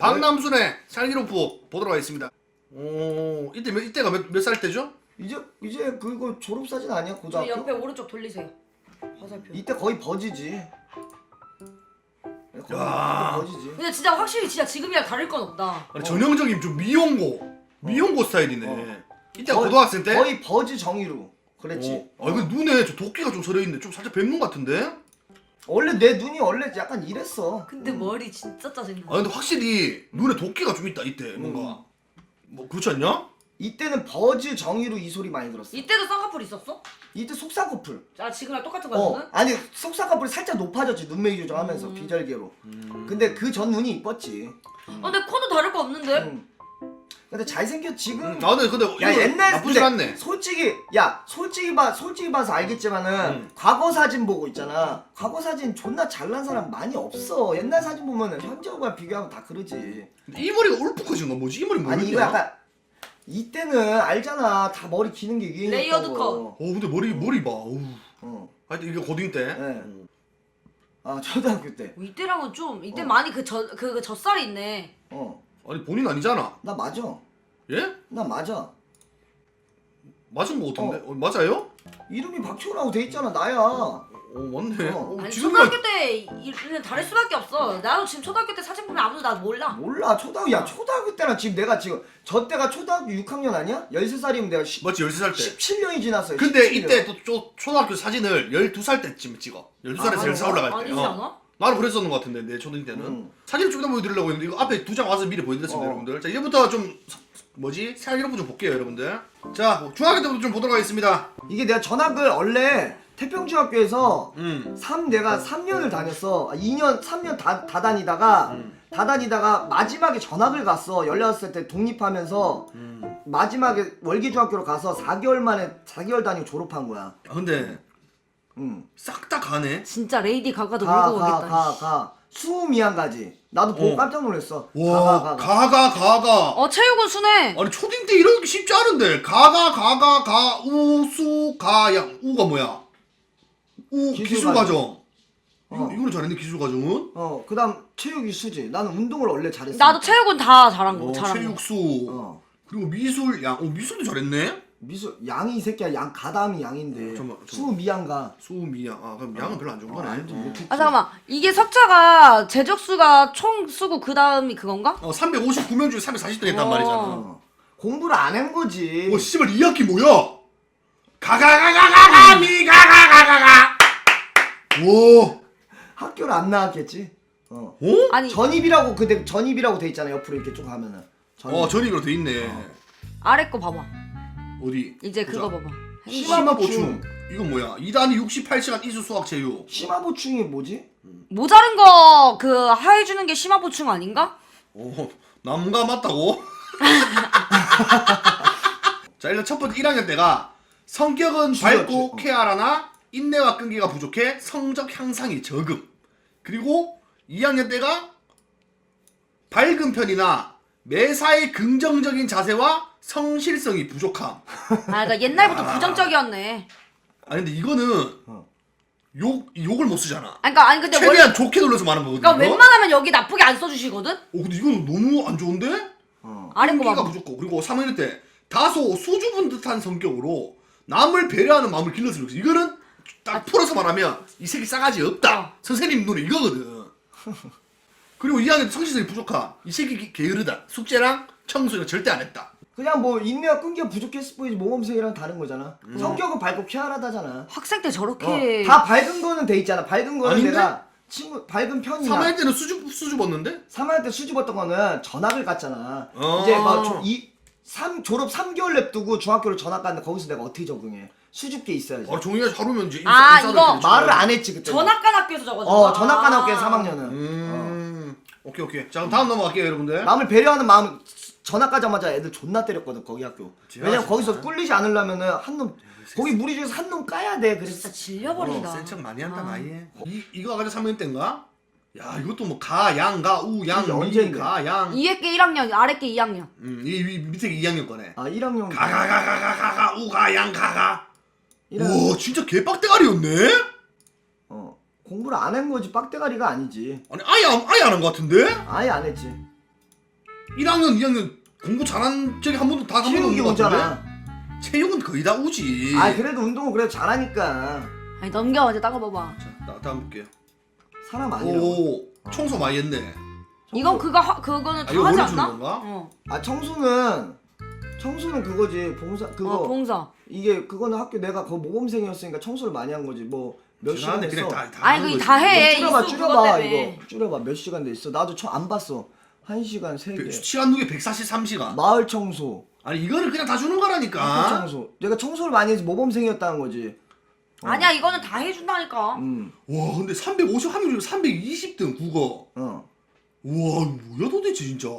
박남순의 샬기로프 보도록 하겠습니다. 오, 이때가 몇 살 때죠? 이제 그거 졸업사진 아니야 저 고등학교? 옆에 오른쪽 돌리세요. 화살표. 이때 거의 버지지. 거의 야. 버지지. 근데 진짜 확실히 진짜 지금이랑 다를 건 없다. 아니, 전형적인 좀 미용고 스타일이네. 이때가 거의- 고등학생 때? 거의 버지 정의로 그랬지. 아 이거 눈에 저 도끼가 좀 서려있네. 좀 살짝 뱀눈 같은데? 원래 내 눈이 원래 약간 이랬어. 근데 머리 진짜 짜증나. 아 근데 확실히 눈에 도끼가 좀 있다 이때 뭔가. 뭐 그렇지 않냐? 이때는 버즈 정의로 이 소리 많이 들었어. 이때도 쌍꺼풀 있었어? 이때 속쌍꺼풀. 아 지금이랑 똑같은 거야 너는? 아니 속쌍꺼풀이 살짝 높아졌지 눈매기 조정하면서 비절개로. 근데 그 전 눈이 이뻤지. 근데 코도 다를 거 없는데? 응. 근데 잘생겼 지금. 아 근데 야 이거 옛날 나쁘지 근데 않네. 솔직히 봐서 알겠지만은 과거 사진 보고 있잖아. 과거 사진 존나 잘난 사람 많이 없어. 옛날 사진 보면은 현재와 비교하면 다 그러지. 근데 이 머리가 울컥해진 건 뭐지? 이 머리 뭐냐? 아니 이거 약간 이때는 알잖아. 다 머리 기는 게 유행했다고. 레이어드 컷. 어 근데 머리 봐. 어우. 어. 하여튼 이게 고딩 때. 네. 아 초등학교 때. 이때랑은 좀 이때 많이 그 젖살이 있네. 어. 아니 본인 아니잖아. 나 맞아. 예? 나 맞아. 맞은 거 같은데? 맞아요? 이름이 박효라고 돼 있잖아. 나야. 맞네. 어. 아니 지금이야. 초등학교 때 이는 다를 수밖에 없어. 나도 지금 초등학교 때 사진 보면 아무도 나 몰라. 몰라. 초등학교 때랑 지금 내가 지금 저 때가 초등학교 6학년 아니야? 13살이면 내가 맞지 13살 때. 17년이 지났어요. 근데 17년. 이때 또 초등학교 사진을 12살 때쯤 찍어. 12살에서 아, 13살 올라갈 때. 아니지 않아? 나는 그랬었는 것 같은데 내 초등 때는. 사진을 좀 이따 보여드리려고 했는데 이거 앞에 두 장 와서 미리 보여드렸습니다 여러분들. 자 이제부터 좀 샬기로프 좀 볼게요 여러분들. 자 중학교 때부터 좀 보도록 하겠습니다. 이게 내가 전학을 원래 태평중학교에서 내가 3년을 다녔어. 2년 3년 다 다니다가 마지막에 전학을 갔어. 16살 때 독립하면서 마지막에 월기중학교로 가서 4개월 만에 4개월 다니고 졸업한 거야. 근데 싹 다 가네. 진짜 레이디 가가도 울고 오겠다. 가. 수미양가지. 나도 보고 깜짝 놀랐어. 와 가가. 체육은 순해. 아니 초딩 때 이러기 쉽지 않은데 가가 우수 가양 우가 뭐야? 우 기술과정. 이거는 잘했네 기술과정은. 그다음 체육이 수지. 나는 운동을 원래 잘했어. 나도 체육은 다 잘한 거. 잘한 거. 체육수. 그리고 미술 양. 미술도 잘했네. 미술 양이 이 새끼야. 양 가담이 양인데. 잠깐만. 수미양가. 수미양. 그럼 양은 별로 안 좋은 거네. 잠깐만. 이게 석자가 제적수가 총 수고 그 다음이 그건가? 359명 중에 340등 했단 말이잖아. 공부를 안 한 거지. 씨발 2학기 뭐야? 가가가가가가 미가가가가가. 와. 학교를 안 나왔겠지. 아니 전입이라고 근데 전입이라고 돼 있잖아. 옆으로 이렇게 쭉 하면은. 전입으로 돼 있네. 아래 거 봐봐. 어디? 이제 보자. 그거 봐봐. 심화보충. 이건 뭐야? 2단위 68시간 이수 수학 체육. 심화보충이 뭐지? 모자른 거 그 해주는 게 심화 보충 아닌가? 남가 맞다고? 자 일단 첫 번째 1학년 때가 성격은 밝고 쾌활하나 인내와 끈기가 부족해 성적 향상이 적음. 그리고 2학년 때가 밝은 편이나 매사에 긍정적인 자세와 성실성이 부족함. 그러니까 옛날부터 부정적이었네. 아니 근데 이거는 욕을 못 쓰잖아. 아니 근데 원래 최대한 좋게 돌려서 말하는 거거든. 그러니까 이거? 웬만하면 여기 나쁘게 안 써주시거든. 근데 이거는 너무 안 좋은데? 아래 거 끈기가 봐봐. 부족고 그리고 3학년 때 다소 수줍은 듯한 성격으로 남을 배려하는 마음을 길렀으면 좋겠어. 이거는 딱 풀어서 말하면 이 새끼 싸가지 없다. 선생님 눈에 이거거든. 그리고 2학년 때 성실성이 부족함. 이 새끼 게으르다. 숙제랑 청소는 절대 안 했다. 그냥 뭐 인내와 끈기가 부족했을 뿐이지 모범생이랑 다른 거잖아. 성격은 밝고 쾌활하다잖아. 학생 때 저렇게 다 밝은 거는 돼 있잖아. 밝은 거는 아닌데? 내가 친구 밝은 편이야. 3학년 때는 수줍었는데? 3학년 때 수줍었던 거는 전학을 갔잖아. 어. 이제 막 졸업 3개월 냅두고 중학교를 전학 갔는데 거기서 내가 어떻게 적응해? 수줍게 있어야지. 종이가 잘 오면 이제 아, 인사를 이거 이렇게 말을 쳐야지. 안 했지 그때. 전학간 학교에서 적어줘. 전학간 학교에 3학년은. 오케이. 자 그럼 다음 넘어갈게요 여러분들. 남을 배려하는 마음. 전학 가자마자 애들 존나 때렸거든 거기 학교. 왜냐면 진짜. 거기서 꿀리지 않으려면은 한 놈 거기 무리 중에서 한 놈 까야 돼. 그래서 진짜 질려버린다. 센 척 많이 한다 아예. 이거 아까 3학년 때인가? 야 이것도 뭐 가양 가우 양 이게 미 언제인데? 가양. 위에 게 1학년, 아래 게 2학년. 이 밑에 2학년 거네. 1학년. 가가가가가가 우가양 가가. 1학년. 와 진짜 개빡대가리였네. 공부를 안 한 거지 빡대가리가 아니지. 아니 아예 안 한 거 같은데? 아예 안 했지. 1학년, 2학년 공부 잘한 적이 한 번도 다 한 번도 체육이 없는 것 같은데? 오잖아. 체육은 거의 다 우지. 아 그래도 운동은 그래도 잘하니까 아니 넘겨 이제 따가봐봐. 자, 나 다음 볼게요. 사람 아니라고. 오, 청소 많이 했네. 이건 그거는 다 이거 하지 원래 주는 않나? 건가? 어. 아 청소는 그거지 봉사 그거 봉사. 이게 그거는 학교 내가 그 모범생이었으니까 청소를 많이 한 거지 뭐 몇 시간 그냥 했어. 다 아니 하는 그거 거지. 다 해. 줄여봐 이수 그것 줄여봐 때문에. 이거 줄여봐 몇 시간 돼 있어. 나도 안 봤어. 1시간 3개. 시간 누계 143시간. 마을 청소, 아니 이거는 그냥 다 주는 거라니까. 학교 청소. 내가 청소를 많이 해서 모범생이었다는 거지. 아니야 이거는 다 해준다니까. 와 근데 350하면 320등 국어. 어. 우와 뭐야 도대체 진짜.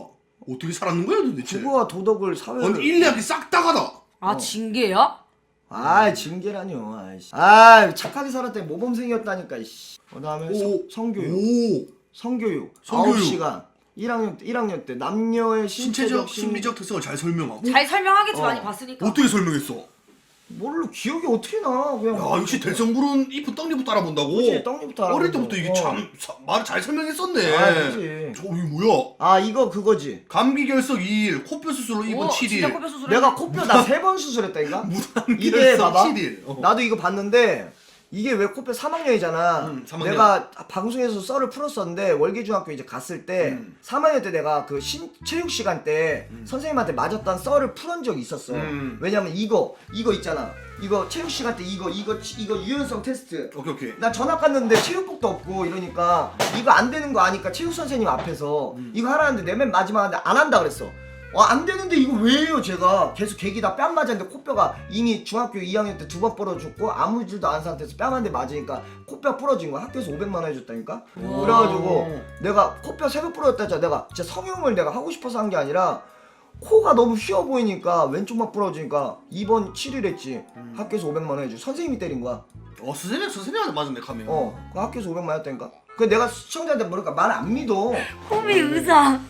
어떻게 살았는 거야 도대체. 국어와 도덕을 사회. 아니 1, 2학기 싹 다 가다. 아 징계야? 아 징계라뇨. 아이씨. 아 착하게 살았더니 모범생이었다니까. 이씨. 그다음에 오. 성교육. 오. 성교육. 성교육. 9시간. 1학년 때 남녀의 신체적 심리적 특성을 잘 설명하고. 잘 설명하겠지 어. 많이 봤으니까. 어떻게 설명했어? 뭘로 기억이 어떻게 나? 그냥 야 역시 대성불은 잎은 떡잎 따라본다고. 그치, 떡잎부터 알아보고. 어릴 때부터 이게 참 말을 잘 설명했었네. 아, 그치. 저 이거 뭐야? 아 이거 그거지. 감기 결석 2일, 코뼈 수술로 입원 오, 7일. 진짜 코뼈 수술. 내가 코뼈 나 3번 수술했다니까? 무단결석 이게 봐봐. 7일. 어. 나도 이거 봤는데 이게 왜 코뼈 3학년이잖아. 3학년. 내가 방송에서 썰을 풀었었는데 월계중학교 이제 갔을 때 3학년 때 내가 그 체육 시간 때 선생님한테 맞았던 썰을 풀은 적이 있었어. 왜냐면 이거 있잖아. 이거 체육 시간 때 이거 유연성 테스트. 오케이. 나 전학 갔는데 체육복도 없고 이러니까 이거 안 되는 거 아니까 체육 선생님 앞에서 이거 하라는데 내 맨 마지막 하는데 안 한다 그랬어. 안 되는데 이거 왜 해요 제가. 계속 계기다 뺨 맞았는데 코뼈가 이미 중학교 2학년 때 2번 부러졌고 아무 일도 안 한 상태에서 뺨 한 대 맞으니까 코뼈 부러진 거야. 학교에서 500만 원 해줬다니까. 우와. 그래가지고 내가 코뼈 3개 부러졌다 했잖아. 내가 진짜 성형을 내가 하고 싶어서 한 게 아니라 코가 너무 휘어 보이니까 왼쪽만 부러지니까 2번 7일 했지. 학교에서 500만 원 해줘. 선생님이 때린 거야. 선생님한테 맞았네 카메라. 그 학교에서 500만 원 했다니까. 그 내가 시청자한테 모르니까 말 안 믿어. 호미 의사.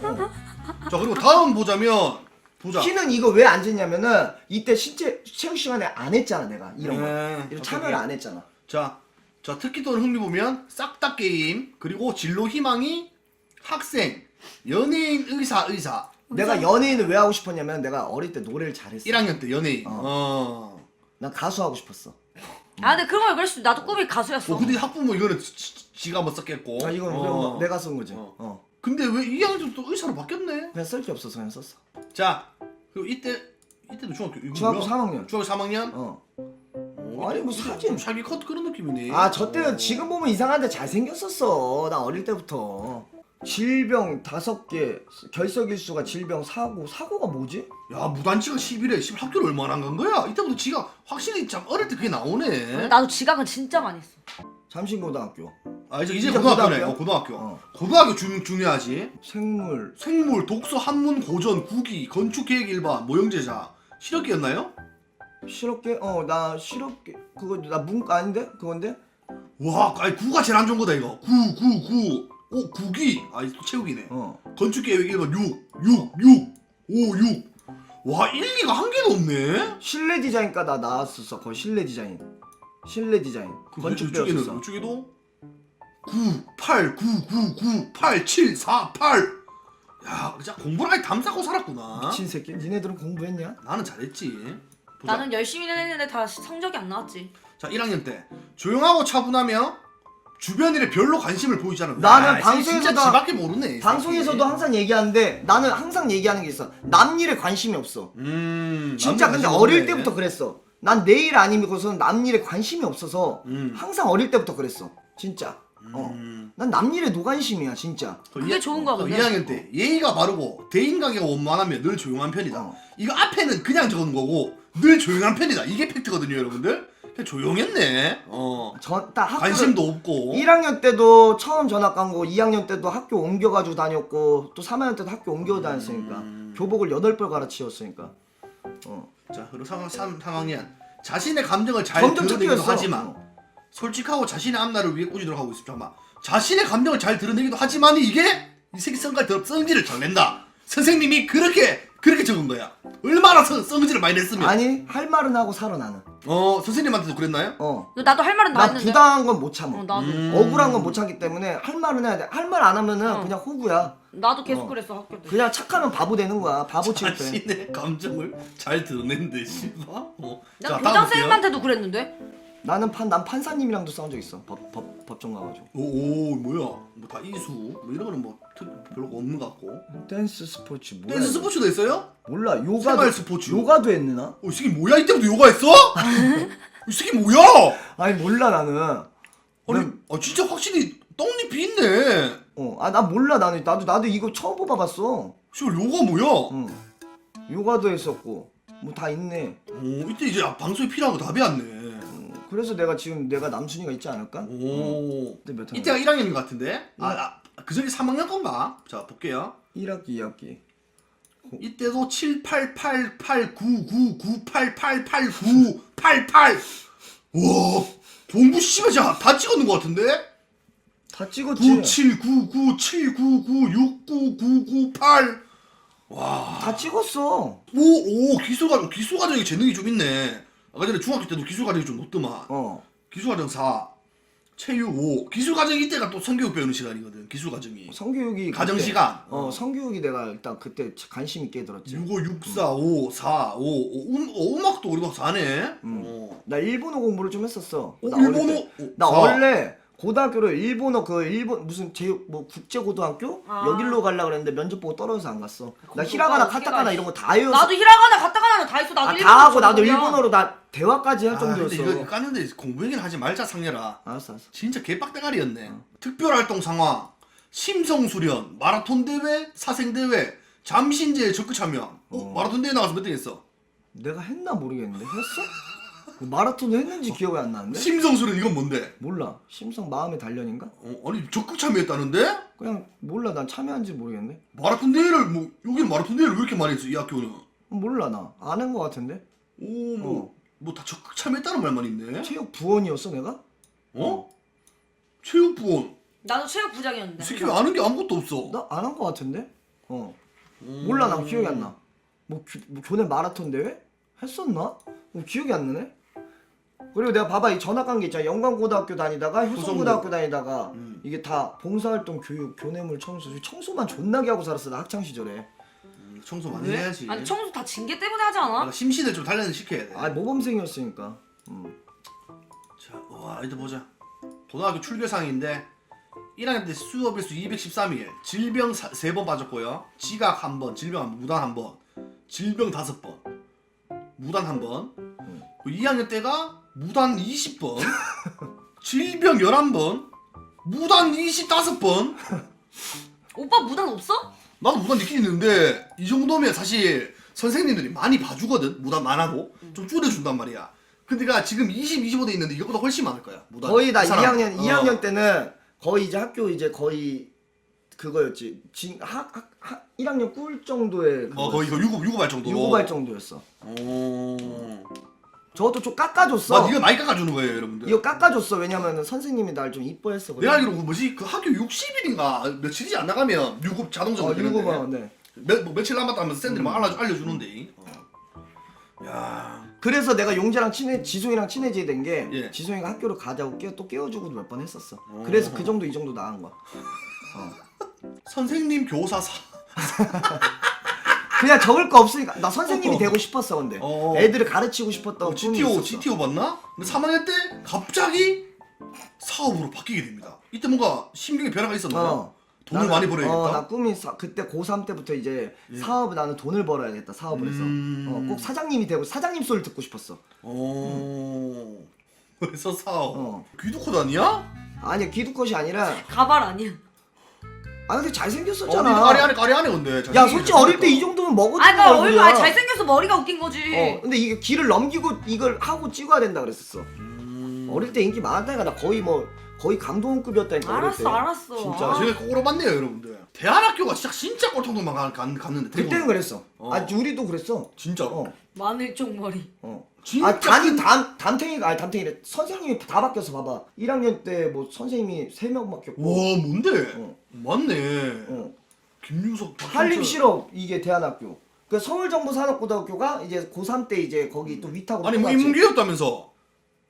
자 그리고 다음 보자. 키는 이거 왜 안 쟀냐면은 이때 신체 체육 시간에 안 했잖아 내가 이런 거. 이런 오케이, 참여를 오케이. 안 했잖아. 자 특기 또는 흥미 보면 싹 다 게임 그리고 진로 희망이 학생, 연예인, 의사. 내가 연예인을 왜 하고 싶었냐면 내가 어릴 때 노래를 잘했어. 1학년 때 연예인. 난 가수 하고 싶었어. 아 근데 그런 걸 그럴 수 나도 꿈이 가수였어. 근데 학부모 이거는 지가 한번 썼겠고. 아 이건 우리 엄마 내가 쓴 거지. 근데 왜 2학년 또 의사로 바뀌었네? 그냥 쓸 게 없어서 그냥 썼어. 자 그리고 이때도 중학교 이거 중학교 뭐야? 3학년. 중학교 3학년? 아니, 뭐 사진. 좀 샤기 컷 그런 느낌이네. 아 저 때는 지금 보면 이상한데 잘생겼었어. 나 어릴 때부터. 질병 5개, 결석일수가 질병 사고가 뭐지? 야 무단치가 11회 10 학교를 얼마나 안 간 거야? 이때부터 지가 확실히 참 어릴 때 그게 나오네. 나도 지각은 진짜 많이 했어. 잠신고등학교. 아 이제 이제 고등학교네. 고등학교야? 고등학교. 고등학교 중요하지. 생물 독서, 한문, 고전, 국이, 건축, 계획 일반, 모형제자. 실업계였나요? 실업계? 나 실업계 그거 나 문과 아닌데? 그건데? 와, 아니 구가 제일 안 좋은 거다 이거. 구. 국이. 아, 또 체육이네. 건축 계획 일반 6. 와, 1, 2가 한 개도 없네. 실내 디자인과 나 나왔었어. 거의 실내 디자인. 건축 배웠었어. 이쪽에도 9, 8, 7, 4, 8. 야, 진짜 공부를 아예 담싸고 살았구나. 미친 새끼. 니네들은 공부했냐? 나는 잘했지. 보자. 나는 열심히는 했는데 다 성적이 안 나왔지. 자 1학년 때 조용하고 차분하며 주변 일에 별로 관심을 보이지 않은. 나는 진짜 방송에서도- 지밖에 모르네. 방송에서도 항상 얘기하는데 나는 항상 얘기하는 게 있어. 남일에 관심이 없어. 진짜 근데 어릴 때부터 그랬어. 난 내 일 아니고서는 남일에 관심이 없어서 항상 어릴 때부터 그랬어. 진짜. 난 남일에 노관심이야 진짜. 그게 좋은 거야, 근데. 2학년 때 예의가 바르고 대인관계가 원만하며 늘 조용한 편이다. 이거 앞에는 그냥 적은 거고 늘 조용한 편이다. 이게 팩트거든요, 여러분들. 그냥 조용했네. 딱 학교를 관심도 없고. 1학년 때도 처음 전학 간 거, 2학년 때도 학교 옮겨가지고 다녔고, 또 3학년 때도 학교 옮겨 다녔으니까. 교복을 8벌 갈아치웠으니까. 자, 그리고 3학년 자신의 감정을 잘 점점 드러내기도 착해졌어. 하지만 솔직하고 자신의 앞날을 위해 꾸준히 노력하고 있습니다. 잠깐만. 자신의 감정을 잘 드러내기도 하지만 이게 이 새끼 성질을 잘 낸다. 선생님이 그렇게 적은 거야. 얼마나 성질을 많이 냈으면. 아니, 할 말은 하고 살아 나는. 선생님한테도 그랬나요? 나도 할 말은 다 나 했는데. 부당한 건 못 참아. 나도. 억울한 건 못 참기 때문에 할 말은 해야 돼. 할 말 안 하면은 그냥 호구야. 나도 계속 그랬어 학교 때. 그냥 착하면 바보 되는 거야. 바보 취급 돼. 자신의 감정을 잘 드러낸데 씨발. 나 교장 선생님한테도 그랬는데. 난 판사님이랑도 싸운 적 있어. 법정 가가지고. 오 뭐야? 뭐 다 이수 뭐 이런 거는 뭐 별로 없는 것 같고. 댄스 스포츠 뭐야? 댄스 스포츠도 했어요? 몰라. 요가도 생활 스포츠. 요가도 했느나? 이 새끼 뭐야? 이때부터 요가 했어? 이 새끼 뭐야? 아니 몰라 나는. 아니 진짜 확실히 떡잎이 있네. 나 몰라 나도 이거 처음 뽑아봤어. 씨발 요가 뭐야? 응. 요가도 했었고 뭐 다 있네. 오 이때 이제 방송에 필요한 거 다 배웠네. 그래서 내가 남순이가 있지 않을까? 오. 그때 몇 학년? 이때가 1학년인 것 같은데? 그 전에 3학년 건가? 자 볼게요. 1학기 2학기. 이때도 7, 8, 8, 8, 9, 9, 9, 8, 8, 8, 9, 8, 8. 와 공부 씨발 진짜 다 찍었는 것 같은데? 다 찍었지. 9, 7, 9, 9, 7, 9, 9, 6, 9, 9, 9, 8. 와. 다 찍었어. 오 기술과정이 재능이 좀 있네. 아까 전에 중학교 때도 기술과정이 좀 높더만. 기술과정 4, 체육 5. 기술과정 이때가 또 성교육 배우는 시간이거든. 기술과정이. 성교육이 가정시간. 성교육이 내가 일단 그때 관심 있게 들었지. 6, 5, 6, 4, 5, 4, 5. 음악도 우리 막 4네. 나 일본어 공부를 좀 했었어. 오, 나 어릴 일본어? 때. 나 원래 고등학교를 일본 무슨 제육 뭐 국제고등학교 여길로 가려고 그랬는데 면접 보고 떨어져서 안 갔어. 나 히라가나 카타카나 이런 거 다 외웠어. 나도 히라가나 가타카나는 다 있어. 나도 다 하고 나도 전공이야. 일본어로 나 대화까지 할 근데 정도였어. 이거 깠는데 공부 얘기는 하지 말자 상렬아. 알았어. 진짜 개빡대가리였네. 특별활동 상황, 심성수련, 마라톤 대회, 사생 대회, 잠신제에 적극 참여. 마라톤 대회 나가서 몇 등 했어? 내가 했나 모르겠는데 했어? 마라톤을 했는지 기억이 안 나는데? 심성수련 이건 뭔데? 몰라. 심성 마음의 단련인가? 아니 적극 참여했다는데? 그냥 몰라. 난 참여한지 모르겠네. 마라톤 대회를 뭐 여기는 마라톤 대회를 왜 이렇게 많이 했어 이 학교는? 몰라 나. 안 한 거 같은데? 뭐 다 적극 참여했다는 말만 있네. 체육 부원이었어 내가? 체육부원. 나도 체육 부장이었는데. 새끼 왜 아는 게 아무것도 없어. 나 안 한 거 같은데? 몰라. 나 기억이 안 나. 뭐 교내 마라톤 대회? 했었나? 기억이 안 나네. 그리고 내가 봐봐 이 전학 간 게 있잖아. 영광고등학교 다니다가 효성고등학교 다니다가 이게 다 봉사활동 교육 교내물 청소만 존나게 하고 살았어 나 학창 시절에. 청소 많이 왜? 해야지. 아니 청소 다 징계 때문에 하지 않아? 내가 심신을 좀 단련을 시켜야 돼. 모범생이었으니까. 자, 와 이제 보자. 고등학교 출교상인데 1학년 때 수업 일수 213일, 질병 3번 빠졌고요. 지각 1번, 질병 1번, 무단 1번, 질병 5번, 무단 1번. 2학년 때가 무단 20번, 질병 11번, 무단 25번. 오빠 무단 없어? 나도 무단 있긴 있는데 이 정도면 사실 선생님들이 많이 봐주거든. 무단 많아도 좀 줄여준단 말이야. 근데 가 지금 20, 25대 있는데 이것보다 훨씬 많을 거야. 무단. 거의 나 이 사람. 2학년 때는 거의 이제 학교 이제 거의 그거였지. 1학년 꿀 정도의 거의 이거 유구발 정도. 유고발 정도였어. 오. 저것도 좀 깎아줬어. 이거 많이 깎아주는 거예요, 여러분들. 이거 깎아줬어. 왜냐면은 선생님이 날 좀 이뻐했어. 내가 알기로 뭐지 그 학교 60일인가 며칠이지 안 나가면 유급 자동적으로 되는데. 유고만 네. 며칠 남았다 하면서 쌤들이 막 알려주는데. 야. 그래서 내가 용재랑 지송이랑 친해지게 된 게 예. 지송이가 학교를 가자고 또 깨워주고도 몇 번 했었어. 그래서 그 정도 이 정도 나간 거야. 선생님 교사사. 그냥 적을 거 없으니까 나 선생님이 되고 싶었어 근데 애들을 가르치고 싶었던 꿈이 있었어. GTO 봤나? 근데 3학년 때 갑자기 사업으로 바뀌게 됩니다. 이때 뭔가 심경의 변화가 있었나요? 돈을 많이 벌어야겠다. 나 꿈이 그때 고3 때부터 이제 사업을 나는 돈을 벌어야겠다 사업을 해서 꼭 사장님이 되고 사장님 소리를 듣고 싶었어. 그래서 사업. 귀두코 다니야? 아니야 기두컷이 아니라 가발 아니야. 근데 잘생겼었잖아. 까리하네 근데. 야 솔직히 어릴 때 이 정도면 먹어주는 아니 그러니까 얼굴 얼굴이야. 잘생겨서 머리가 웃긴 거지. 근데 이게 길을 넘기고 이걸 하고 찍어야 된다 그랬었어. 어릴 때 인기 많았다니까. 나 거의 감독급이었다니까. 알았어. 진짜. 제가 꼴로 봤네요 여러분들. 대한학교가 진짜 꼴통도만 갔는데. 그때는 그랬어. 우리도 그랬어. 진짜로? 마늘쪽 머리. 진짜 담탱이래. 선생님이 다 바뀌었어. 봐봐. 1학년 때 뭐 선생님이 3명 바뀌었고. 와 뭔데? 맞네. 김윤석. 한림 실업 이게 대한학교. 그 서울정부산업고등학교가 이제 고3 때 이제 거기 또 위탁으로. 아니 뭐 인문계였다면서?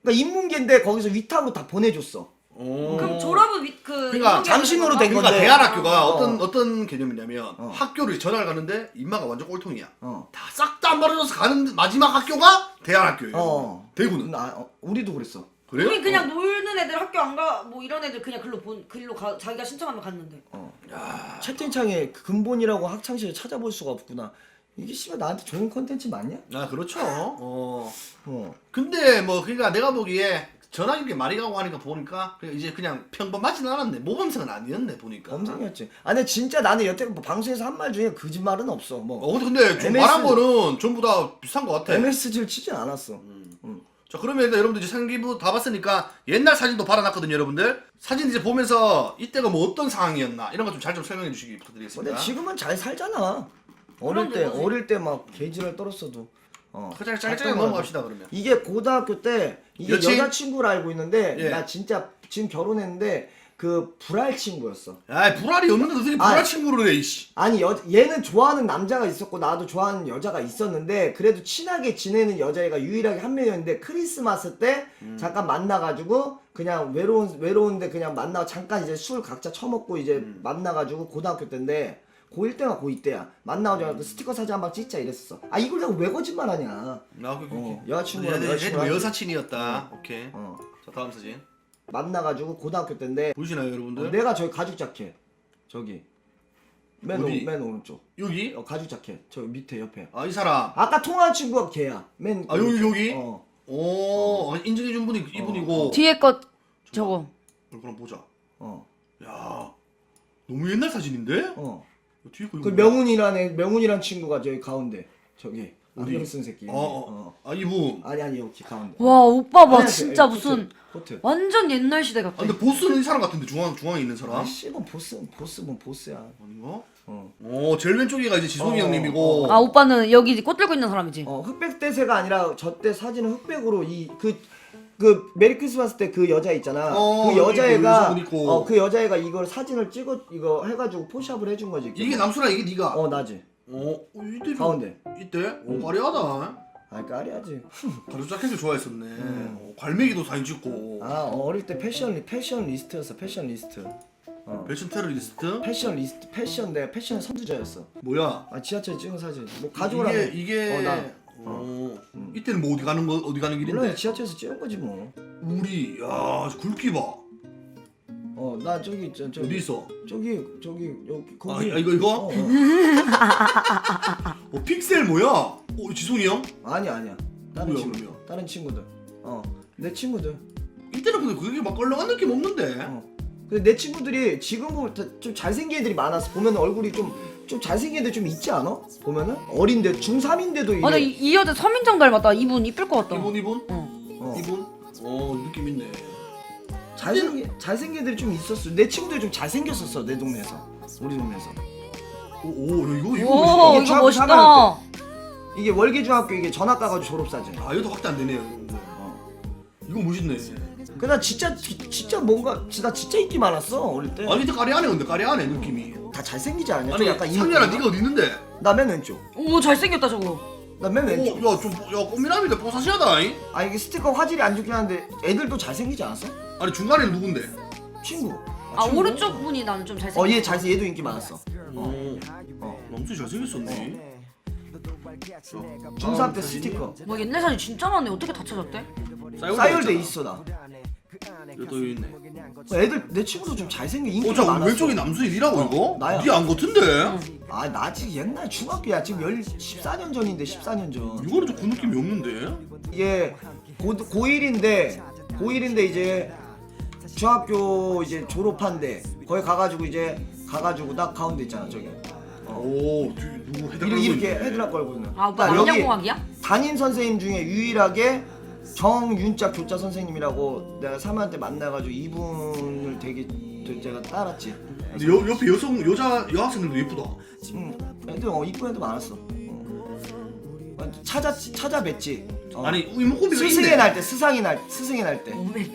그러니까 인문계인데 거기서 위탁으로 다 보내줬어. 그럼 졸업은 그러니까 장신으로 된 그러니까 건데. 대안학교가 어떤 개념이냐면 학교를 전화를 가는데 인마가 완전 꼴통이야. 다 싹 다 안 받아줘서 가는 마지막 학교가 대안학교예요. 대구는. 우리도 그랬어. 그래요? 우리 그냥 놀는 애들 학교 안 가 뭐 이런 애들 그냥 글로 자기가 신청하면 갔는데. 채팅창에 근본이라고 학창시절 찾아볼 수가 없구나. 이게 씨발 나한테 좋은 컨텐츠 맞냐? 아 그렇죠. 근데 뭐 그러니까 내가 보기에 전화기계 많이 가고 하니까 보니까 이제 그냥 평범하지는 않았네. 모범생은 아니었네 보니까. 범생이었지. 아니 진짜 나는 여태 뭐 방송에서 한 말 중에 거짓말은 없어. 뭐 근데 좀 말한 거는 전부 다 비슷한 것 같아. MSG를 치진 않았어. 자 그러면 일단 여러분들 이제 상기부 다 봤으니까 옛날 사진도 받아놨거든요 여러분들. 사진 이제 보면서 이때가 뭐 어떤 상황이었나 이런 거 좀 잘 좀 설명해 주시기 부탁드리겠습니다. 근데 지금은 잘 살잖아. 어릴 때 막 개지를 떨었어도. 짧게 넘어갑시다 그러면. 이게 고등학교 때 이게 여친? 여자친구로 알고 있는데 예. 나 진짜 지금 결혼했는데 그 불알 친구였어. 야 불알이 없는데 어떻게 불알 친구를 해 이씨. 아니 얘는 좋아하는 남자가 있었고 나도 좋아하는 여자가 있었는데 그래도 친하게 지내는 여자애가 유일하게 한 명이었는데 크리스마스 때 잠깐 만나가지고 그냥 외로운데 그냥 만나고 잠깐 이제 술 각자 처먹고 이제 만나가지고 고등학교 때인데 고1 때가 고2 때야. 만나가지고 그 스티커 사진 한 방 찍자 이랬었어. 아 이걸 내가 왜 거짓말하냐. 여자친구랑 여자친구랑 여사친이었다. 오케이. 자 다음 사진. 만나가지고 고등학교 때인데 보이시나요 여러분들? 내가 저기 가죽 자켓 저기 맨 어디? 오른쪽 여기? 가죽 자켓 저 밑에 옆에 아 이 사람. 아까 통화한 친구가 걔야 맨 아 여기? 어. 오 인증해준 분이 이분이고. 뒤에 것 저거. 그럼 보자. 어. 야 너무 옛날 사진인데? 어. 뒤에 거 그 이거 뭐야? 명훈이란 친구가 저기 가운데 저기 어디? 안경 쓴 새끼. 아 이분. 아니 여기 가운데. 와 오빠 봐 하얀색, 진짜 코트, 무슨 코트. 완전 옛날 시대 같아. 근데 보스는 이 사람 같은데 중앙에 있는 사람? 아 씨발 보스면 보스야. 아닌가? 어. 제일 왼쪽이가 이제 지성이 형님이고. 아 오빠는 여기 꽃 들고 있는 사람이지. 흑백 대세가 아니라 저 때 사진은 흑백으로 그 메리 크리스마스 때 그 여자 있잖아. 그 여자애가 있고. 그 여자애가 이걸 사진을 찍어 이거 해가지고 포샵을 해준 거지. 이게 남수랑 이게 네가. 나지. 이때 가운데. 이때? 화려하다. 아 까리하지. 가죽 자켓을 좋아했었네. 갈매기도 사진 찍고. 어릴 때 패션리스트였어. 패션리스트. 패션 테러리스트? 패션 내가 패션 선두자였어. 뭐야? 지하철 찍은 사진. 뭐 가져오라고. 이게 이때는 뭐 어디 가는 물론 길인데? 지하철에서 찍은 거지 뭐. 우리 야 굵기 봐. 나 저기 어디 있어? 저기 여기 거기. 이거? 픽셀 뭐야? 지송이 형? 아니야. 다른 뭐야, 친구. 뭐야? 다른 친구들. 내 친구들. 이때는 근데 그게 막 껄렁한 느낌 없는데. 근데 내 친구들이 지금 보면 좀 잘생긴 애들이 많았어. 보면 얼굴이 좀 잘생긴 애들 좀 있지 않아? 보면은 어린데 중3인데도 이게. 근데 이 여자 서민정 닮았다. 이분 이쁠 것 같다. 이분? 어. 이분? 느낌 있네. 잘생긴 애들이 좀 있었어. 내 친구들이 좀 잘생겼었어. 내 동네에서. 우리 동네에서. 이거 오 멋있다. 이거 멋있다. 이게 월계중학교 이게 전학 가가지고 졸업사진. 이것도 확대 안 되네요. 이거 멋있네. 그나 진짜 뭔가 나 진짜 인기 많았어 어릴 때. 아니 근데 까리하네 근데 까리하네 느낌이. 다 잘생기지 않냐? 아니 약간 상렬아 네가 어디 있는데? 나 맨 왼쪽. 오 잘생겼다 저거. 나 맨 왼쪽. 야 꽃미남인데 뽀사시하다. 이게 스티커 화질이 안 좋긴 한데 애들도 잘생기지 않았어? 아니 중간에는 누군데? 친구. 친구? 오른쪽 분이 나는 좀 잘생겼어. 얘도 인기 많았어. 남수 잘생겼었네. 중3 때 스티커. 뭐 옛날 사진 진짜 많네. 어떻게 다 찾았대? 싸이월드에 있어 나. 또 여기 있네. 애들 내 친구도 좀 잘생긴 인기가 자 많았어. 왼쪽이 남수일이라고 이거? 나야. 네안 같은데? 나 지금 옛날 중학교야. 지금 14년 전인데 14년 전. 이거는 좀 그 느낌이 없는데? 이게 고1인데 이제 중학교 이제 졸업한데 거기 가가지고 나 가운데 있잖아 저기. 누구 헤드락 이렇게 헤드락 걸고 있는. 아 오빠 여기 안녕공학이야? 담임 선생님 중에 유일하게 정윤자 교자 선생님이라고 내가 3학년 때 만나가지고 이분을 되게 제가 따랐지. 근데 옆에 여학생들도 예쁘다. 애들 이쁜 애들 많았어. 찾아뵀지. 아니 이목구비가 스승의 있네. 날 때 스승의 날 때. 오메.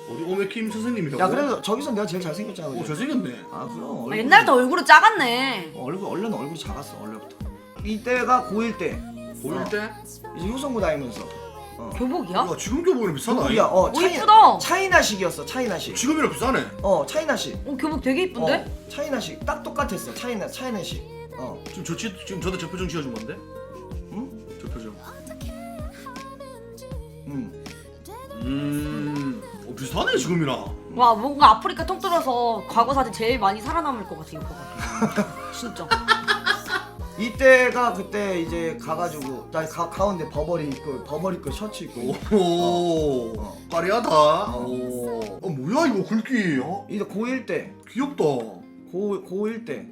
어디 오메킴 선생님이라고? 야 그래도 저기서 내가 제일 잘생겼잖아. 그지? 잘생겼네. 그럼. 옛날부터 얼굴은 작았네. 원래는 얼굴이 작았어 원래부터. 이때가 고1 때. 보일 때? 이제 효성고 다니면서. 교복이야? 야 지금 교복이랑 비싸다. 교복이야. 오, 이쁘다. 차이나식이었어. 차이나식. 지금이랑 비싸네. 차이나식. 교복 되게 이쁜데? 차이나식 딱 똑같았어. 차이나식. 지금 저도 저 표정 지어준 건데? 응? 저 표정. 응. 비슷하네 지금이랑. 와 뭔가 아프리카 통틀어서 과거 사진 제일 많이 살아남을 것 같아 이거가. 진짜. 이때가 그때 이제 가가지고 나 가운데 버버리 입고 셔츠 입고. 오. 화려하다. 오. 뭐야 이거 굵기. 이제 고1 때. 귀엽다. 고1 때.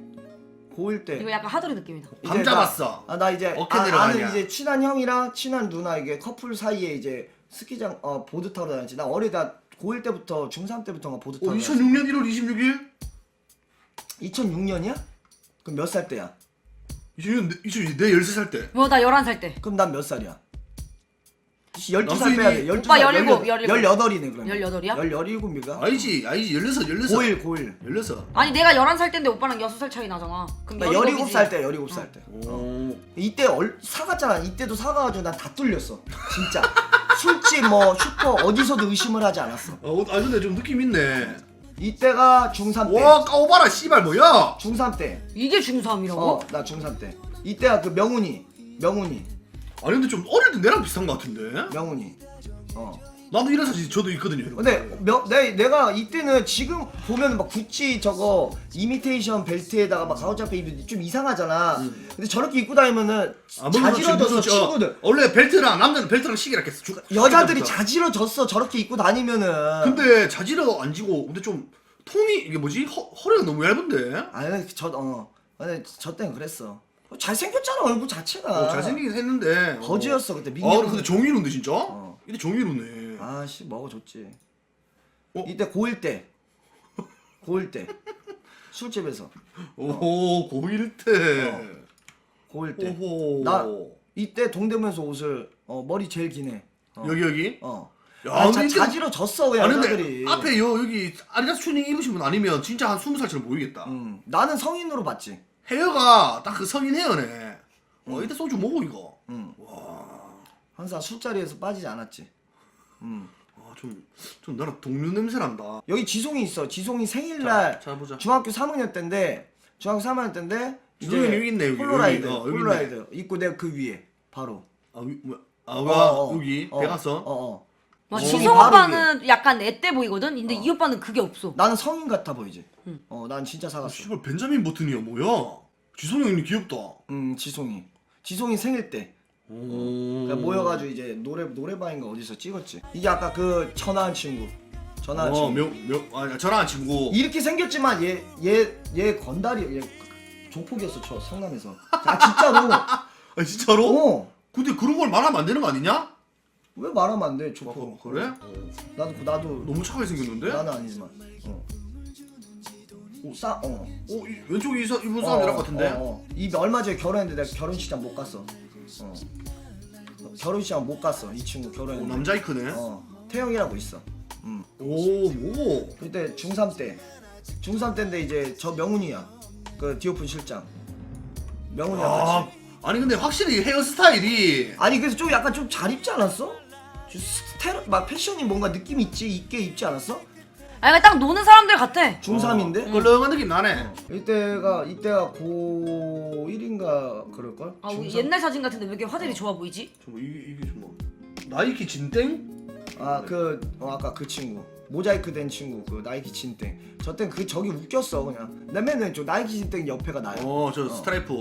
이거 약간 하드리 느낌이다. 감 잡았어. 나 이제 어깨 내려가냐. 나는 이제 친한 형이랑 친한 누나 이게 커플 사이에 이제 스키장 보드 타러 다녔지. 나 어리다 고1 때부터 중3 때부터가 보드 타러. 2006년 1월 26일? 2006년이야? 그럼 몇 살 때야? 2006년 내 13살 때. 나 11살 때. 그럼 난 몇 살이야? 12살 남수인이- 빼야 돼. 12살. 오빠 17. 18이네 그러면. 18이야? 17입니까? 아니지 16. 고1. 16. 아니 내가 11살 때인데 오빠랑 6살 차이 나잖아. 그럼 나 17이지. 17살 때. 17살 때. 오. 이때 사갔잖아. 이때도 사가가지고 난 다 뚫렸어. 진짜. 술집 뭐 슈퍼 어디서도 의심을 하지 않았어. 근데 좀 느낌 있네. 이때가 중3 때. 와 까오바라 씨발 뭐야? 중3 때. 이게 중3이라고? 나 중3 때. 이때가 그 명훈이. 아니 근데 좀 어릴 때 내랑 비슷한 것 같은데? 나도 이런 사진 저도 있거든요. 여러분. 근데 내가 이때는 지금 보면 막 구찌 저거 이미테이션 벨트에다가 막 가오잡페 입으면 좀 이상하잖아. 근데 저렇게 입고 다니면은 자지러졌어 친구들. 원래 벨트랑 남자는 벨트랑 시계 이렇게 여자들이 자지러졌어 저렇게 입고 다니면은. 근데 자지러 안 지고 근데 좀 통이 이게 뭐지? 허리가 너무 얇은데? 아니 근데 저 때는 그랬어. 잘생겼잖아 얼굴 자체가. 잘생기긴 했는데 거지였어 그때 근데 종이로인데 진짜? 이때 종이로네. 아씨 먹어줬지. 어? 이때 고1 때 술집에서 오호 고1 때. 고1 때. 오호. 나 이때 동대문에서 옷을 머리 제일 기네. 여기? 야, 자지러졌어 그냥 아니 여자들이. 근데 앞에 여기 아디다스 튜닝 입으신 분 아니면 진짜 한 20살처럼 보이겠다. 나는 성인으로 봤지. 헤어가 딱 그 성인 헤어네. 이때 소주 먹어 이거. 항상 술자리에서 빠지지 않았지. 좀 나랑 동료 냄새 난다. 여기 지송이 있어. 지송이 생일날 자 보자. 중학교 3학년 때인데 지송이 여기 있네, 여기. 폴로라이드 여기 폴로라이드 입고 내가 그 위에 바로. 여기 대각선. 와, 지성이 지성 바로 오빠는 약간 애때 보이거든? 근데 이 오빠는 그게 없어. 나는 성인 같아 보이지. 난 진짜 사갔어. 씨발 벤자민 버튼이야 뭐야? 지성이 형님 귀엽다. 지송이 생일 때. 그러니까 모여가지고 이제 노래방인가 어디서 찍었지. 이게 아까 그 전화한 친구. 전화한 친구. 이렇게 생겼지만 얘 건달이 얘 조폭이었어 저 성남에서. 진짜로. 진짜로? 근데 그런 걸 말하면 안 되는 거 아니냐? 왜 말하면 안 돼 조폭. 그래? 나도 너무 착하게 생겼는데? 나는 아니지만. 왼쪽에 이분 사람이랑 같은데? 이 얼마 전에 결혼했는데 내가 결혼식장 못 갔어. 결혼식장 못 갔어. 이 친구 결혼했는데. 남자이크네. 태영이라고 있어. 뭐? 그때 중3 때인데 이제 저 명훈이야. 그 디오픈 실장. 명훈이랑 같이. 아니 근데 확실히 헤어스타일이 아니 그래서 좀 약간 좀 잘 입지 않았어? 막 패션이 뭔가 느낌 있게 입지 않았어? 아니 딱 노는 사람들 같아. 중3인데? 껄렁한 느낌 나네. 이때가 고1인가 그럴걸? 우리 옛날 사진 같은데 왜 이렇게 화질이 좋아 보이지? 이게 좀 뭐 나이키 진땡? 아까 그 친구 모자이크 된 친구 그 나이키 진땡 저땐 저기 웃겼어 그냥 내 맨날 저 나이키 진땡 옆에가 나야. 저 스트라이프.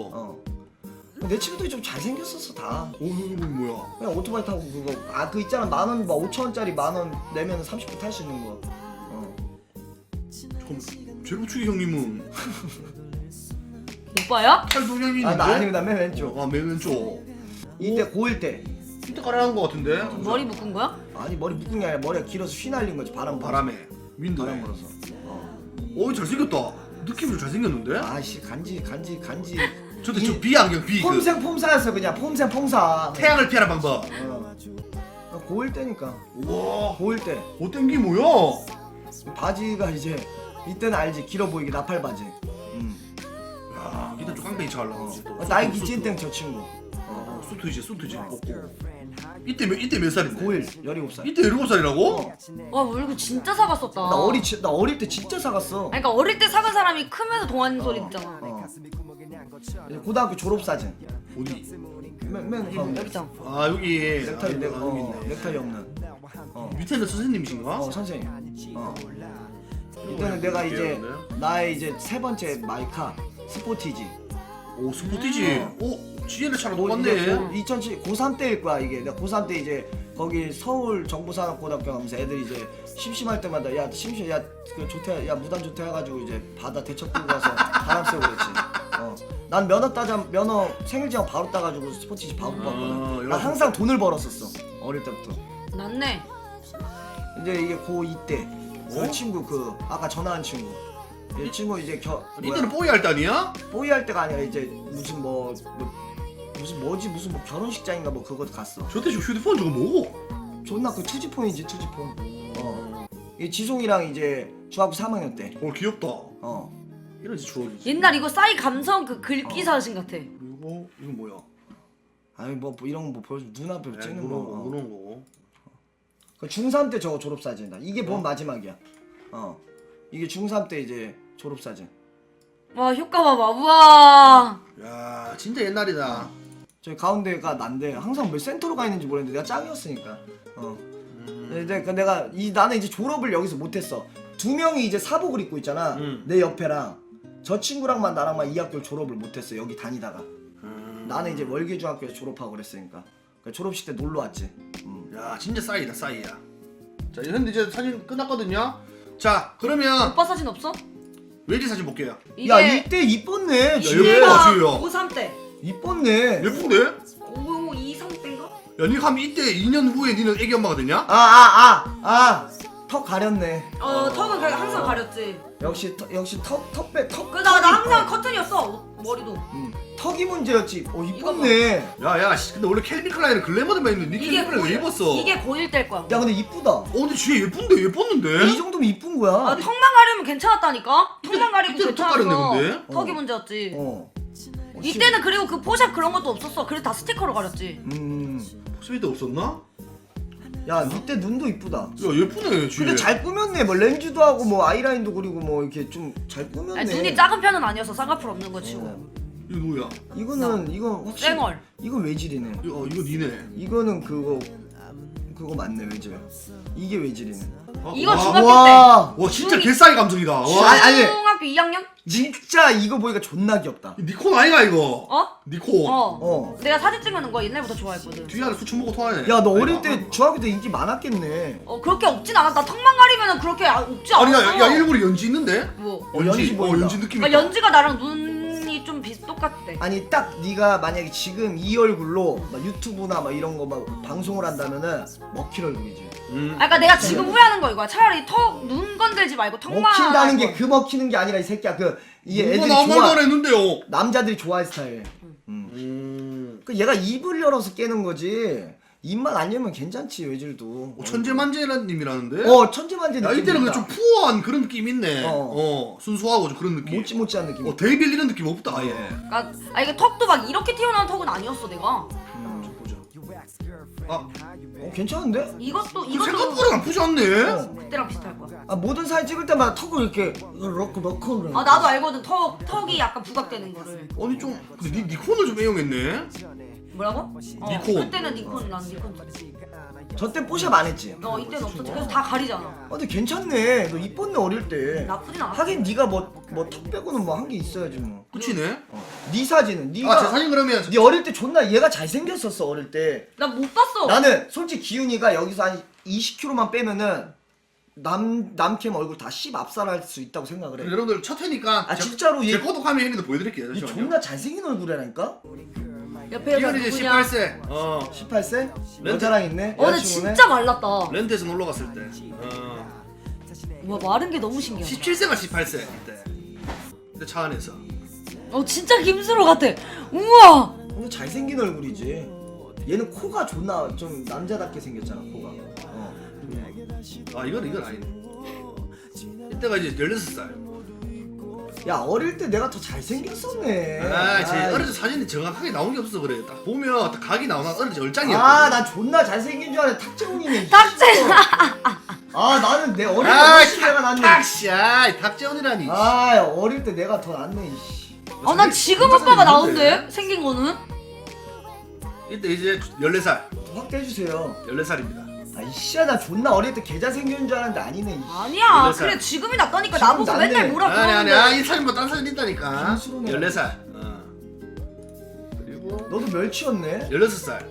내 친구들이 좀 잘생겼었어 다. 이거 뭐야? 그냥 오토바이 타고 그거 그 있잖아 만원 막 5천원짜리 만원 내면 30분 탈 수 있는 거. 제로축이 형님은 오빠야? 탈도형인데? 나 아니고 나 맨 왼쪽. 맨 왼쪽. 이때 고1 때. 이때 가라한 거 같은데? 머리 묶은 거야? 아니 머리 묶은 게 아니라 머리가 길어서 휘날린 거지 바람에. 윈도에. 바람 불어서. 잘생겼다. 느낌이 잘생겼는데? 아씨 간지. 저 비안경 비. 폼사였어 그냥 폼사. 태양을 피하는 방법. 고1 때니까. 와. 고1 때. 옷땡기 뭐야? 바지가 이제 이때는 알지 길어 보이게 나팔 바지. 야, 이때 좀 깡패이 잘 나오지. 나이키 찐땡 저 친구. 수트 이제 벗고. 이때 몇 살인데? 고1 17살. 이때 17살이라고? 와 얼굴 진짜 사갔었다. 나 어릴 때 진짜 사갔어. 아니, 그러니까 어릴 때 사간 사람이 크면서 동안 소리 듣잖아. 고등학교 졸업 사진. 어디? 맨 여기 있잖아. 아 여기. 넥타이 여기 있네. 넥타이 없는. 밑에는 선생님이신가? 선생님. 이때는 내가 이제 나의 이제 세 번째 마이카 스포티지. 오 스포티지. 오 GL의 차랑 이제 똑같네. 2007 고3 때일 거야 이게. 내가 고3 때 이제 거기 서울 정보산업고등학교 가면서 애들이 이제 심심할 때마다 야 심심 야그 조퇴 야 무단 조퇴 해가지고 이제 바다 대첩 끌고 가서 바람 쐬고 그랬지. 난 면허 생일지랑 바로 따가지고 스포티지 바로 뽑았거든. 난 항상 돈을 벌었었어 어릴 때부터. 낫네. 이제 이게 고2 때 그 친구 그 아까 전화한 친구 이 친구 이제 이때는 뽀이 할 때 아니야? 뽀이 할 때가 아니라 이제 무슨 뭐 결혼식장인가 뭐 그거 갔어. 저때 저 휴대폰 저거 뭐고? 존나 그 투지폰이지 투지폰. 이 지송이랑 이제 중학교 3학년 때. 귀엽다. 이런 추억이지. 옛날 이거 싸이 감성 그 글귀 사진 같아. 그리고 이건 뭐야? 아니 뭐 이런 거 뭐 보여줘 눈앞에 찍는 거. 그런 거. 그 중3 때 저거 졸업 사진이다. 이게 본 마지막이야. 이게 중3 때 이제 졸업 사진. 와 효과 봐봐. 우와. 야 진짜 옛날이다. 저기 가운데가 난데 항상 몇 센터로 가 있는지 모르겠는데 내가 짱이었으니까. 근데 나는 이제 졸업을 여기서 못했어. 두 명이 이제 사복을 입고 있잖아. 내 옆에랑 저 친구랑만 나랑만 이 학교를 졸업을 못했어. 여기 다니다가. 나는 이제 월계중학교에서 졸업하고 그랬으니까. 졸업식 때 놀러 왔지. 야 진짜 싸이다 싸이야. 자 근데 이제 사진 끝났거든요. 자 그러면 오빠 사진 없어? 외지 사진 볼게요. 야 이때 이뻤네. 예쁘다, 지우야. 고3 때. 이뻤네. 예쁜데? 5, 2, 3 때인가? 야 니가 하면 이때 2년 후에 니는 애기 엄마가 됐냐? 턱 가렸네. 턱은 항상 가렸지. 역시 턱. 그래서 나 항상 커튼이었어. 머리도. 턱이 문제였지. 이뻤네. 야야 근데 원래 캘빈 클라인은 글래머들만 입는데 니 캘빈 클라인 왜 입었어? 이게 고1 때일 거야. 야 근데 이쁘다. 근데 뒤에 예뻤는데? 이 정도면 이쁜 거야. 턱만 가리면 괜찮았다니까? 턱만 가리고 이때는 턱 괜찮았어. 가렸네, 근데? 턱이 문제였지. 어. 이때는 그리고 그 포샵 그런 것도 없었어. 그래서 다 스티커로 가렸지. 포스비 때 없었나? 야 이때 눈도 이쁘다. 야 예쁘네 뒤에. 근데 잘 꾸몄네. 뭐 렌즈도 하고 뭐 아이라인도 그리고 뭐 이렇게 좀 잘 꾸몄네. 아니, 눈이 작은 편은 아니어서 쌍꺼풀 없는 거 치고. 이거 누구야? 이건 확실히 쌩얼. 이건 외질이네. 이거 니네. 이거는 그거 맞네 외질. 이게 외질이네. 이거 와, 중학교 와. 와 진짜 개싸이 감성이다. 와. 아니. 중학교 2학년? 진짜 이거 보니까 존나 귀엽다. 니콘 아이가 이거? 어? 니콘. 내가 사진 찍는 거 옛날부터 좋아했거든. 뒤에 안에 수출 먹고 토하네. 야 너 어릴 아이가. 때 중학교 때 인기 많았겠네. 그렇게 없진 않아. 나 턱만 가리면은 그렇게 없지 않았어. 아니 야 일부러 연지 있는데? 뭐? 연지 보인다. 연지 느낌 아, 있다. 연지가 나랑 눈이 좀 똑같대. 아니 딱 네가 만약에 지금 이 얼굴로 막 유튜브나 막 이런 거 막 방송을 한다면은 먹힐 얼굴이지. 그러니까 내가 지금 후회하는 거 이거야. 차라리 눈 건들지 말고 턱만. 먹힌다는 게 그 먹히는 게 아니라 이 새끼야 이게 애들이 아무 말도 좋아. 안 했는데요. 남자들이 좋아할 스타일. 그 얘가 입을 열어서 깨는 거지. 입만 안 열면 괜찮지 외질도. 천재만재님이라는데? 천재만재 야 느낌. 이때는 근데 좀 푸어한 그런 느낌 있네. 어. 순수하고 좀 그런 느낌. 모찌모찌한 느낌. 데이빌 이런 느낌 없다 아예. 그러니까 이게 턱도 막 이렇게 튀어나온 턱은 아니었어 내가. 보자. 아 괜찮은데? 이것도 생각보다 나쁘지 않네. 그때랑 비슷할 거야. 모든 사진 찍을 때마다 턱을 이렇게 넣고. 아 나도 알거든. 턱이 약간 부각되는 거를. 아니 좀 근데 니콘을 좀 애용했네. 뭐라고? 니콘. 그때는 니콘 난 니콘. 저때 뽀샵 안 했지. 이때는 없었지. 그래서 다 가리잖아. 근데 괜찮네. 너 이뻤네 어릴 때. 나쁘진 않아. 하긴 네가 뭐 턱 빼고는 뭐 한 게 있어야지 뭐. 그치네. 네 사진은 제 네가 사진 그러면 네 어릴 때 존나 얘가 잘생겼었어 어릴 때. 나 못 봤어. 나는 솔직히 기훈이가 여기서 한 20kg만 빼면은 남캠 얼굴 다 압살할 수 있다고 생각을 해. 여러분들 첫 회니까 진짜로 제 고독함의 행위도 보여드릴게요. 얘 존나 잘생긴 얼굴이라니까? 옆에 여자 이건 이제 누구냐? 18세. 18세? 여자랑 있네? 근데 여자친구네? 진짜 말랐다. 렌트에서 놀러 갔을 때. 와 마른 게 너무 신기하다. 17세가 18세 그때. 근데 차 안에서. 진짜 김수로 같아. 우와. 근데 잘생긴 얼굴이지. 얘는 코가 존나 좀 남자답게 생겼잖아 코가. 이건 아니네. 이때가 이제 16살. 야 어릴 때 내가 더 잘생겼었네. 제 아이. 어릴 때 사진이 정확하게 나온 게 없어서 그래. 딱 보면 딱 각이 나오나 어릴 때 얼짱이었거든. 나 존나 잘생긴 줄 알았는데 탁재훈이네. 탁재. 나는 내 어릴 때 아, 훨씬 내가 낫네. 탁씨, 탁재훈이라니. 어릴 때 내가 더 낫네. 이씨. 난 지금 오빠가 나온대. 생긴 거는. 이때 이제 14살. 확대해주세요. 14살입니다. 이씨야 나 존나 어릴 때 개 잘생긴 줄 알았는데 아니네. 이씨. 아니야. 14살. 그래 지금이 낫다니까. 지금 나보고 낫네. 맨날 뭐라 아니 그러는데. 이 사진 뭐딴 사진 있다니까. 김수로네. 14살. 그리고 너도 멸치였네. 16살.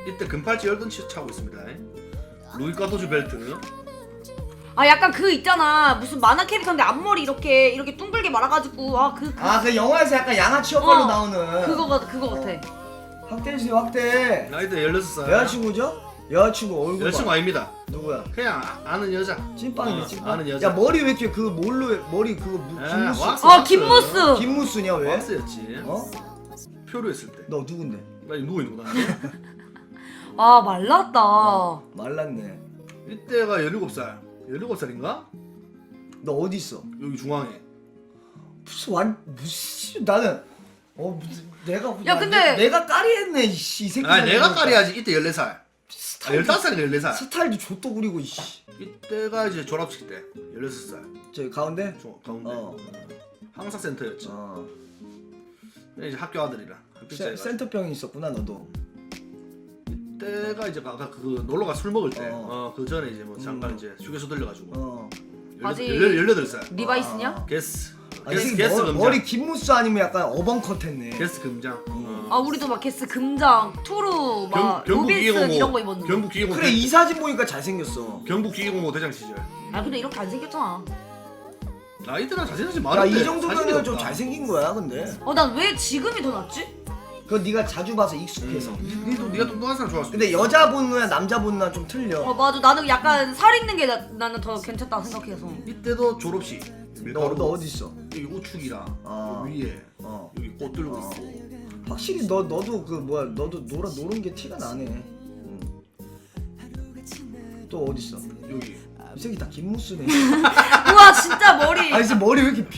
이때 금팔찌 10돈 차고 있습니다. 루이 까도주 벨트. 약간 그 있잖아. 무슨 만화 캐릭터인데 앞머리 이렇게 둥글게 말아가지고 그 영화에서 약간 양아치 역할로 어. 나오는. 그거 같아. 확대해주세요 확대. 나 이때 16살. 여자친구죠? 여자친구 얼굴 여자친구 봐. 아닙니다. 누구야? 그냥 아는 여자. 찐빵이네 어, 찐빵. 아는 여자. 야 머리 왜 이렇게 그 뭘로 머리 그거 김무스. 왁스. 김무스. 김무스냐 왜? 왁스였지. 표로 했을 때. 너 누군데? 나 누구 있는 거다. 말랐다. 말랐네. 이때가 17살. 17살인가? 너 어디 있어? 여기 중앙에. 무슨 나는 무슨 내가 야, 근데- 내가 까리했네 이씨 이 새끼. 내가 까리하지. 이때 14살. 스타일 15살인가 14살. 스타일도 좆도 부리고 이씨. 이때가 이제 졸업식 때. 16살. 저 가운데? 가운데. 어. 항사센터였지. 이제 학교 아들이랑. 학교 세, 센터병이 있었구나 너도. 이때가 이제 아까 그 놀러가 술 먹을 때. 어. 그 전에 이제 뭐 잠깐 이제 휴게소 들려가지고. 바지- 18살. 리바이스냐? 게스. 아니, 게스 금장. 머리 김무스 아니면 약간 어벙컷 했네. 게스 금장. 우리도 막 게스 금장, 투루, 막 로빈슨 이런 거 입었는데. 경북 기계공모. 그래 이 사진 보니까 잘생겼어. 경북 기계공모 대장 시절. 근데 이렇게 안 생겼잖아. 이때랑 자세히 야 많은데. 이 정도면 사진이 좀 없다. 잘생긴 거야 근데. 난 왜 지금이 더 낫지? 그거 네가 자주 봐서 익숙해서. 네가 뚱뚱한 사람 좋아했어. 근데 여자 보느냐 남자 보느냐 좀 틀려. 맞아. 나는 약간 살 있는 게 나는 더 괜찮다 생각해서. 이때도 졸업식. 너 어디 있어? 여기 우측이랑 아. 여기 위에 어. 여기 꽃 들고 있고. 확실히 너도 그 뭐야 너도 노는 게 티가 나네. 또 어디 있어? 여기. 이 새끼 다 김무스네. 우와 진짜 머리. 진짜 머리 왜 이렇게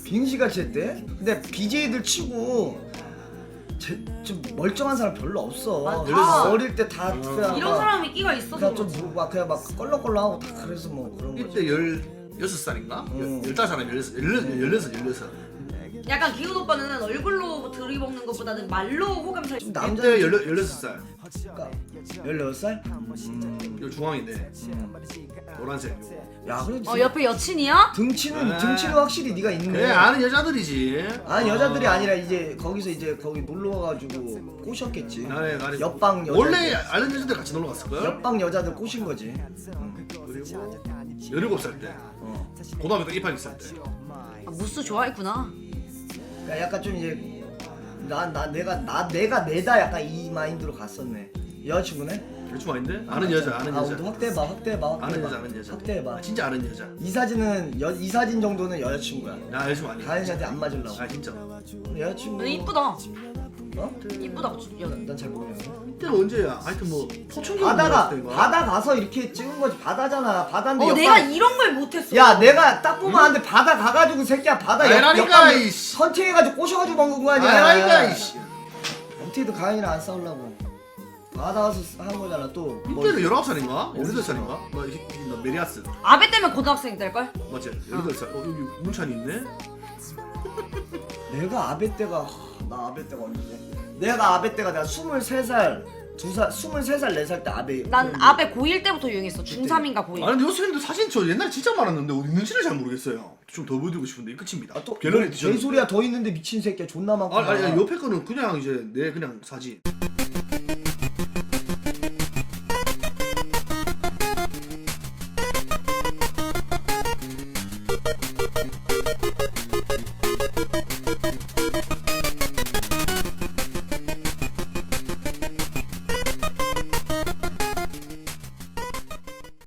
빙시같이 했대? 근데 BJ들 치고 좀 멀쩡한 사람 별로 없어. 다 어릴 때 다 이런 사람이 끼가 있어서 그냥 그렇지. 그냥 막 껄렁껄렁하고 다 그래서 뭐 그런 거지. 이때 16살인가? 15살이면 16. 약간 기훈 오빠는 얼굴로 들이먹는 것보다는 말로 호감 잘. 남자 이때 16살. 18살? 요 중앙인데 노란색. 야 그래. 옆에 여친이야? 등치는 아. 확실히 네가 있네. 그래 아는 여자들이지. 아니 여자들이 아니라 이제 거기서 이제 거기 놀러 와가지고 꼬셨겠지. 아니, 옆방 여자. 원래 아는 여자들 같이 놀러 갔을 거야. 옆방 여자들 꼬신 거지. 그리고 17살 때. 고등학교 때 입학했을 때. 무스 좋아했구나. 야, 약간 좀 이제 내가 내다 약간 이 마인드로 갔었네. 여자친구네? 대충 아닌데? 아는 여자. 우리 확대해봐. 아는 여자. 확대해봐. 진짜 아는 여자. 이 사진은 이 사진 정도는 여자친구야. 나 여자친구 아니야. 다현이한테 안 맞으려고. 진짜. 여자친구. 너 이쁘다. 어? 이쁘다. 난 잘 모르겠네. 이때는 언제야? 하여튼 뭐 포천경 바다 가서 이렇게 찍은 거지. 바다잖아. 바다인데 내가 이런 걸 못했어. 야 내가 딱 보면 안돼. 바다 가가지고 새끼야 바다 아니라니까, 이씨. 선팅해가지고 꼬셔가지고 먹은 거 아니야. 아니라니까 이씨. 어떻게든 가인이랑 안 싸우려고 바다 가서 한 거잖아. 또 이때는 19살인가? 18살인가? 너 메리아스 아베 때문에 고등학생 될걸? 맞지? 18살. 여기 문찬이 있네? 내가 아베 때가 나 아베 때가 언제지? 내가 아베 때가 내가 23살 23살 4살 때 아베. 난 아베 고1 때부터 유행했어. 중3인가 고1. 아니 근데 요새는 사진 저 옛날에 진짜 많았는데 어디 있는지를 잘 모르겠어요. 좀 더 보여드리고 싶은데 끝입니다. 또 갤러리 edition. 개소리야 더 있는데 미친 새끼야 존나 많고. 아니 옆에 거는 그냥 이제 내 그냥 사진.